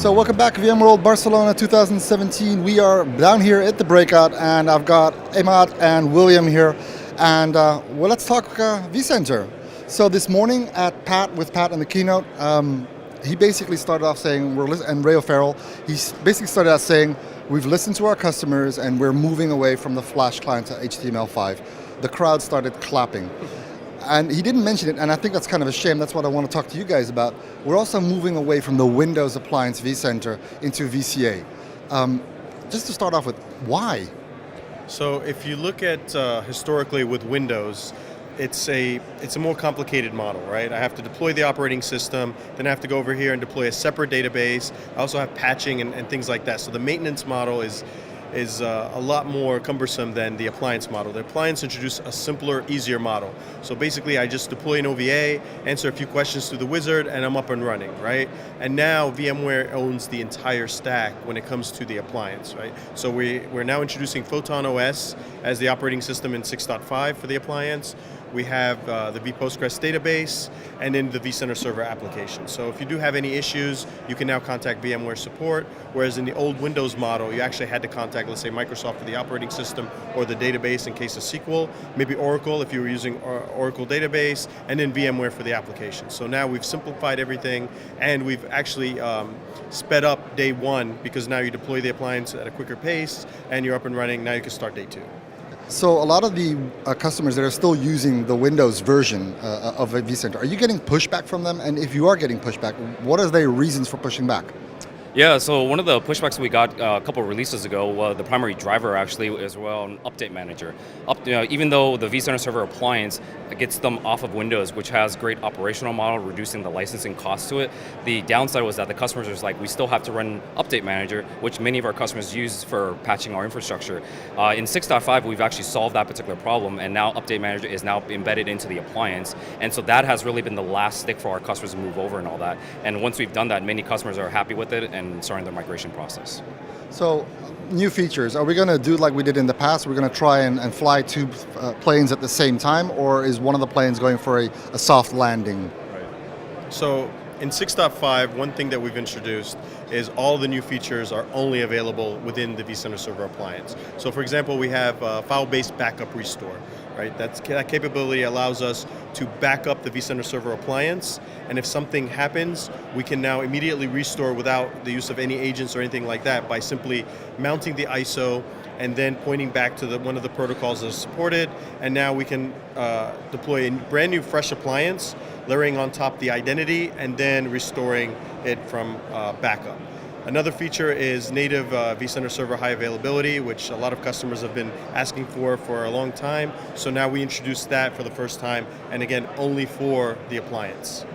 So welcome back, VMworld Barcelona 2017. We are down here at the breakout, and I've got Emad and William here, and let's talk vCenter. So this morning with Pat in the keynote, he basically started off saying, and Ray O'Farrell, he basically started out saying, we've listened to our customers and we're moving away from the Flash client to HTML5. The crowd started clapping. And he didn't mention it, and I think that's kind of a shame. That's what I want to talk to you guys about. We're also moving away from the Windows appliance vCenter into VCA. Just to start off with, why? So if you look at historically with Windows, it's a more complicated model, right? I have to deploy the operating system, then I have to go over here and deploy a separate database. I also have patching and things like that. So the maintenance model is a lot more cumbersome than the appliance model. The appliance introduced a simpler, easier model. So basically I just deploy an OVA, answer a few questions through the wizard, and I'm up and running, right? And now VMware owns the entire stack when it comes to the appliance, right? So we're now introducing Photon OS as the operating system in 6.5 for the appliance. We have the vPostgres database, and then the vCenter server application. So if you do have any issues, you can now contact VMware support, whereas in the old Windows model, you actually had to contact, let's say, Microsoft for the operating system or the database in case of SQL, maybe Oracle if you were using Oracle database, and then VMware for the application. So now we've simplified everything, and we've actually sped up day one, because now you deploy the appliance at a quicker pace, and you're up and running. Now you can start day two. So a lot of the customers that are still using the Windows version of vCenter, are you getting pushback from them? And if you are getting pushback, what are their reasons for pushing back? Yeah, so one of the pushbacks we got a couple of releases ago, the primary driver actually is an update manager. Even though the vCenter server appliance gets them off of Windows, which has great operational model, reducing the licensing cost to it, the downside was that the customers was like, we still have to run update manager, which many of our customers use for patching our infrastructure. In 6.5, we've actually solved that particular problem, and now update manager is now embedded into the appliance. And so that has really been the last stick for our customers to move over and all that. And once we've done that, many customers are happy with it and starting their migration process. So, new features, are we going to do like we did in the past? We're going to try and fly two planes at the same time, or is one of the planes going for a soft landing? Right. So in 6.5, one thing that we've introduced is all the new features are only available within the vCenter server appliance. So for example, we have file-based backup restore, right? That capability allows us to back up the vCenter server appliance, and if something happens, we can now immediately restore without the use of any agents or anything like that by simply mounting the ISO and then pointing back to one of the protocols that is supported, and now we can deploy a brand new fresh appliance, layering on top the identity, and then restoring it from backup. Another feature is native vCenter server high availability, which a lot of customers have been asking for a long time. So now we introduced that for the first time, and again, only for the appliance.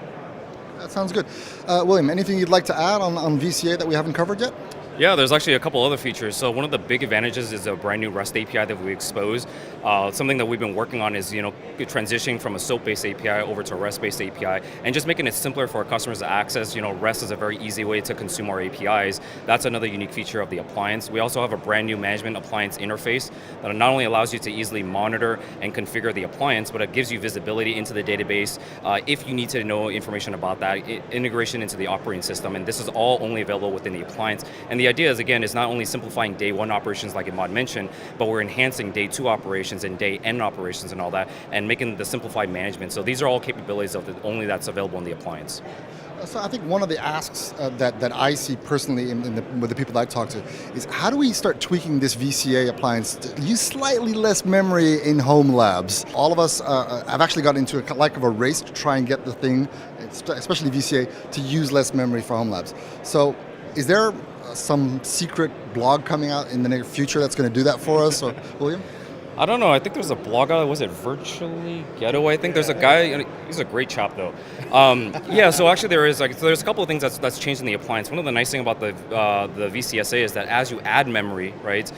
That sounds good. William, anything you'd like to add on VCA that we haven't covered yet? Yeah, there's actually a couple other features. So one of the big advantages is a brand new REST API that we exposed. Something that we've been working on is transitioning from a SOAP-based API over to a REST-based API, and just making it simpler for our customers to access. REST is a very easy way to consume our APIs. That's another unique feature of the appliance. We also have a brand new management appliance interface that not only allows you to easily monitor and configure the appliance, but it gives you visibility into the database if you need to know information about that, integration into the operating system, and this is all only available within the appliance. And the idea is, again, is not only simplifying day one operations like Emad mentioned, but we're enhancing day two operations and day N operations and all that, and making the simplified management. So these are all capabilities of only that's available in the appliance. So I think one of the asks that I see personally with the people that I talk to is, how do we start tweaking this VCA appliance to use slightly less memory in home labs? All of us have actually got into a race to try and get the thing, especially VCA, to use less memory for home labs. So is there some secret blog coming out in the near future that's going to do that for us, or William? I don't know. I think there's a blog out. Was it Virtually Ghetto? I think there's a guy. He's a great chap, though. Yeah. So actually, there's a couple of things that's changed in the appliance. One of the nice thing about the VCSA is that as you add memory, right,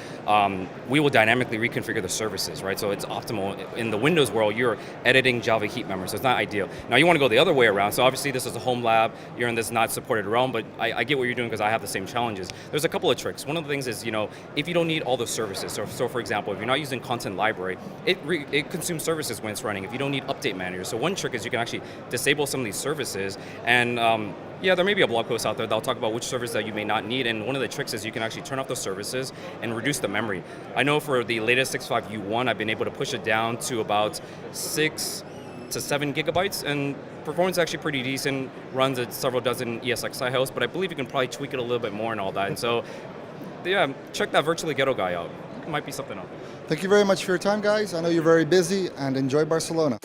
we will dynamically reconfigure the services, right. So it's optimal. In the Windows world, you're editing Java heap memory, so it's not ideal. Now you want to go the other way around. So obviously, this is a home lab. You're in this not supported realm, but I get what you're doing because I have the same challenges. There's a couple of tricks. One of the things is, if you don't need all the services. So for example, if you're not using content driven library, it consumes services when it's running if you don't need update managers. So one trick is you can actually disable some of these services, and yeah, there may be a blog post out there that'll talk about which service that you may not need, and one of the tricks is you can actually turn off those services and reduce the memory. I know for the latest 6.5 U1, I've been able to push it down to about 6 to 7 gigabytes, and performance is actually pretty decent, runs at several dozen ESXi hosts, but I believe you can probably tweak it a little bit more and all that. And so, yeah, check that Virtually Ghetto guy out. It might be something else. Thank you very much for your time, guys. I know you're very busy, and enjoy Barcelona.